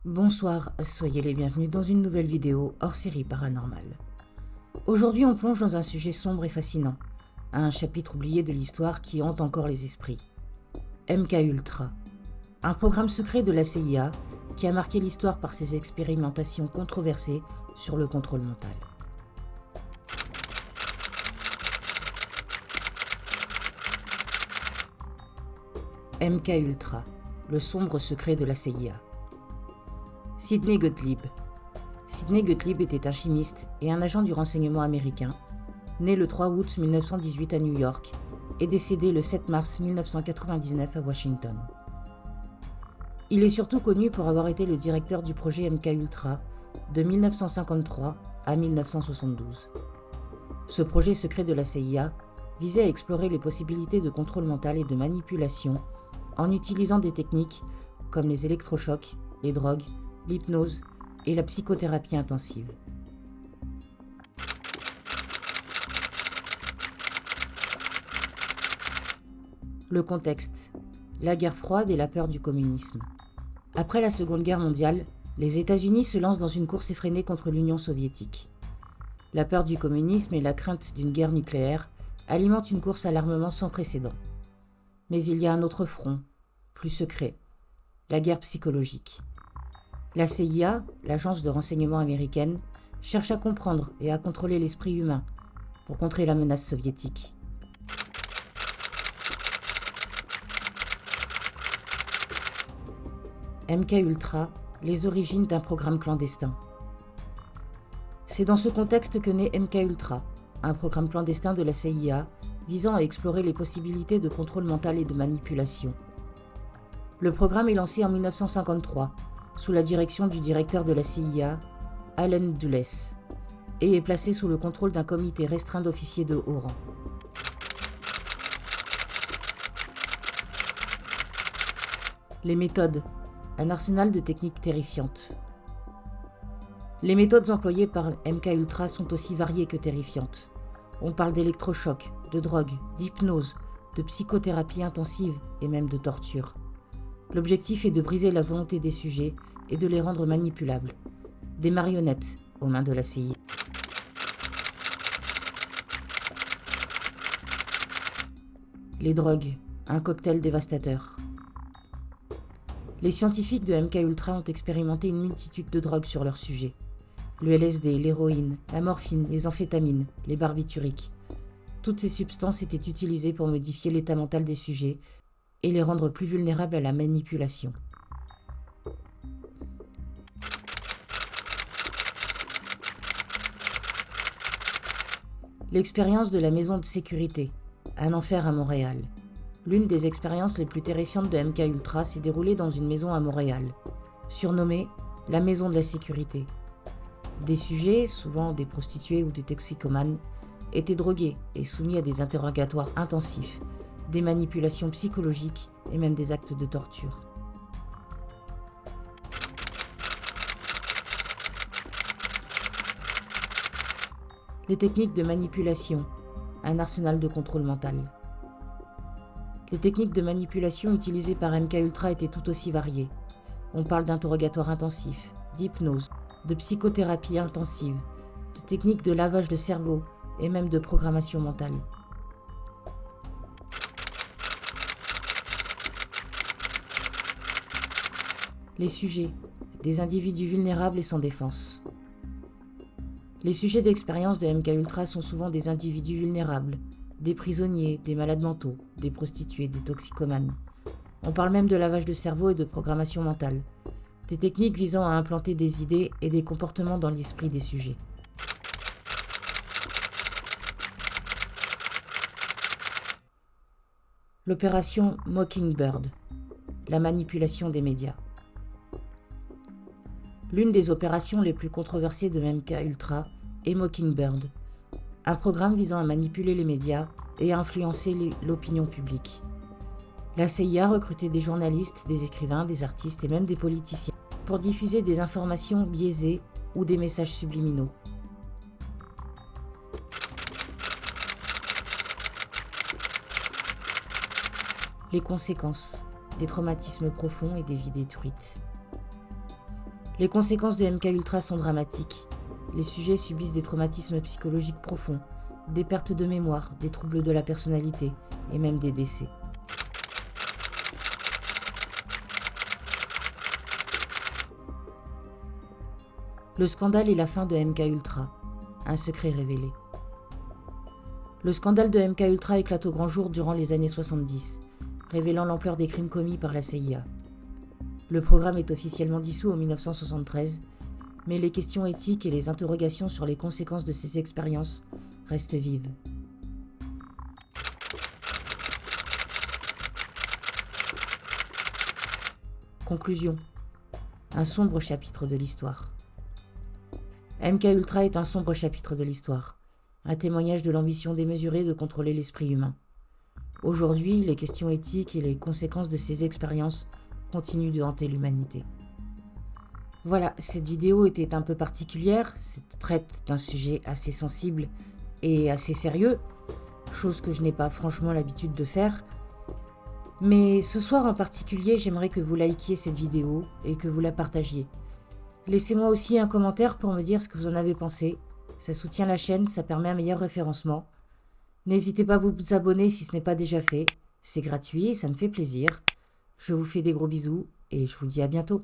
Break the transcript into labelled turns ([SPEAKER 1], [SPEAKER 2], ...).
[SPEAKER 1] Bonsoir, soyez les bienvenus dans une nouvelle vidéo hors série paranormale. Aujourd'hui, on plonge dans un sujet sombre et fascinant, un chapitre oublié de l'histoire qui hante encore les esprits. MKUltra, un programme secret de la CIA qui a marqué l'histoire par ses expérimentations controversées sur le contrôle mental. MKUltra, le sombre secret de la CIA. Sidney Gottlieb. Sidney Gottlieb était un chimiste et un agent du renseignement américain, né le 3 août 1918 à New York et décédé le 7 mars 1999 à Washington. Il est surtout connu pour avoir été le directeur du projet MKUltra de 1953 à 1972. Ce projet secret de la CIA visait à explorer les possibilités de contrôle mental et de manipulation en utilisant des techniques comme les électrochocs, les drogues, l'hypnose et la psychothérapie intensive. Le contexte, la guerre froide et la peur du communisme. Après la Seconde Guerre mondiale, les États-Unis se lancent dans une course effrénée contre l'Union soviétique. La peur du communisme et la crainte d'une guerre nucléaire alimentent une course à l'armement sans précédent. Mais il y a un autre front, plus secret, la guerre psychologique. La CIA, l'agence de renseignement américaine, cherche à comprendre et à contrôler l'esprit humain pour contrer la menace soviétique. MKUltra, les origines d'un programme clandestin. C'est dans ce contexte que naît MKUltra, un programme clandestin de la CIA visant à explorer les possibilités de contrôle mental et de manipulation. Le programme est lancé en 1953, sous la direction du directeur de la CIA, Allen Dulles, et est placé sous le contrôle d'un comité restreint d'officiers de haut rang. Les méthodes, un arsenal de techniques terrifiantes. Les méthodes employées par MKUltra sont aussi variées que terrifiantes. On parle d'électrochocs, de drogue, d'hypnose, de psychothérapie intensive et même de torture. L'objectif est de briser la volonté des sujets et de les rendre manipulables, des marionnettes aux mains de la CIA. Les drogues, un cocktail dévastateur. Les scientifiques de MKUltra ont expérimenté une multitude de drogues sur leur sujet. Le LSD, l'héroïne, la morphine, les amphétamines, les barbituriques. Toutes ces substances étaient utilisées pour modifier l'état mental des sujets et les rendre plus vulnérables à la manipulation. L'expérience de la maison de sécurité, un enfer à Montréal. L'une des expériences les plus terrifiantes de MKUltra s'est déroulée dans une maison à Montréal, surnommée la maison de la sécurité. Des sujets, souvent des prostituées ou des toxicomanes, étaient drogués et soumis à des interrogatoires intensifs, des manipulations psychologiques et même des actes de torture. Les techniques de manipulation, un arsenal de contrôle mental. Les techniques de manipulation utilisées par MKUltra étaient tout aussi variées. On parle d'interrogatoires intensifs, d'hypnose, de psychothérapie intensive, de techniques de lavage de cerveau et même de programmation mentale. Les sujets, des individus vulnérables et sans défense. Les sujets d'expérience de MKUltra sont souvent des individus vulnérables, des prisonniers, des malades mentaux, des prostituées, des toxicomanes. On parle même de lavage de cerveau et de programmation mentale, des techniques visant à implanter des idées et des comportements dans l'esprit des sujets. L'opération Mockingbird, la manipulation des médias. L'une des opérations les plus controversées de MKUltra est Mockingbird, un programme visant à manipuler les médias et à influencer l'opinion publique. La CIA recrutait des journalistes, des écrivains, des artistes et même des politiciens pour diffuser des informations biaisées ou des messages subliminaux. Les conséquences, des traumatismes profonds et des vies détruites. Les conséquences de MKUltra sont dramatiques. Les sujets subissent des traumatismes psychologiques profonds, des pertes de mémoire, des troubles de la personnalité et même des décès. Le scandale et la fin de MKUltra, un secret révélé. Le scandale de MKUltra éclate au grand jour durant les années 70, révélant l'ampleur des crimes commis par la CIA. Le programme est officiellement dissous en 1973, mais les questions éthiques et les interrogations sur les conséquences de ces expériences restent vives. Conclusion. Un sombre chapitre de l'histoire. MKUltra est un sombre chapitre de l'histoire, un témoignage de l'ambition démesurée de contrôler l'esprit humain. Aujourd'hui, les questions éthiques et les conséquences de ces expériences continuent de hanter l'humanité. Voilà, cette vidéo était un peu particulière, elle traite d'un sujet assez sensible et assez sérieux, chose que je n'ai pas franchement l'habitude de faire. Mais ce soir en particulier, j'aimerais que vous likiez cette vidéo et que vous la partagiez. Laissez-moi aussi un commentaire pour me dire ce que vous en avez pensé. Ça soutient la chaîne, ça permet un meilleur référencement. N'hésitez pas à vous abonner si ce n'est pas déjà fait. C'est gratuit, ça me fait plaisir. Je vous fais des gros bisous et je vous dis à bientôt.